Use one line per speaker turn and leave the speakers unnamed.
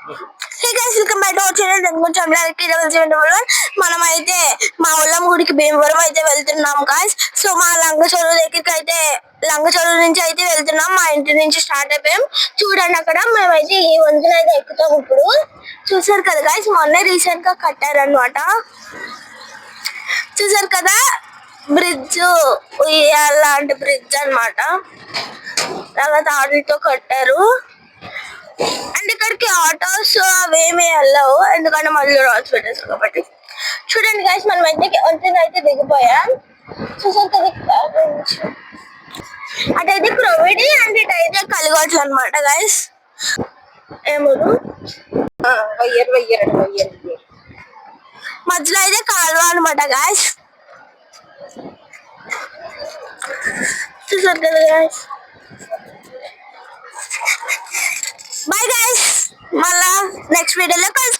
Hey guys welcome back to our channel మనం అయితే మా ఊళ్ళం గుడికి భీమవరం అయితే వెళ్తున్నాం గాయ్స్. సో మా లంగచోరు దగ్గరికి అయితే లంగచోరు నుంచి అయితే వెళ్తున్నాం. మా ఇంటి నుంచి స్టార్ట్ అయిపోయాం. చూడండి అక్కడ మేమైతే ఈ వంతున అయితే ఎక్కుతాం. ఇప్పుడు చూసారు కదా గాయ్స్, మొన్నే రీసెంట్ గా కట్టారనమాట. చూసారు కదా బ్రిడ్జ్, లాంటి బ్రిడ్జ్ అన్నమాట. తాడులతో కట్టారు. అండ్ ఇక్కడికి ఆటోస్ అవేమి వెళ్ళవు, ఎందుకంటే మళ్ళీ రాల్స్ పెట్టేస్తారు కాబట్టి. చూడండి గైస్, మనం అయితే దిగిపోయాం. చూసారు కదా, అటైతే క్రొవిడి అండ్ ఇటైతే కలిగొచ్చు అనమాట గైస్. ఏమూరు మధ్యలో అయితే కాలువ అనమాట గైస్. చూసారు కదా గైస్. బై గైస్, మళ్ళా నెక్స్ట్ వీడియోలో కలుసుకుందాం.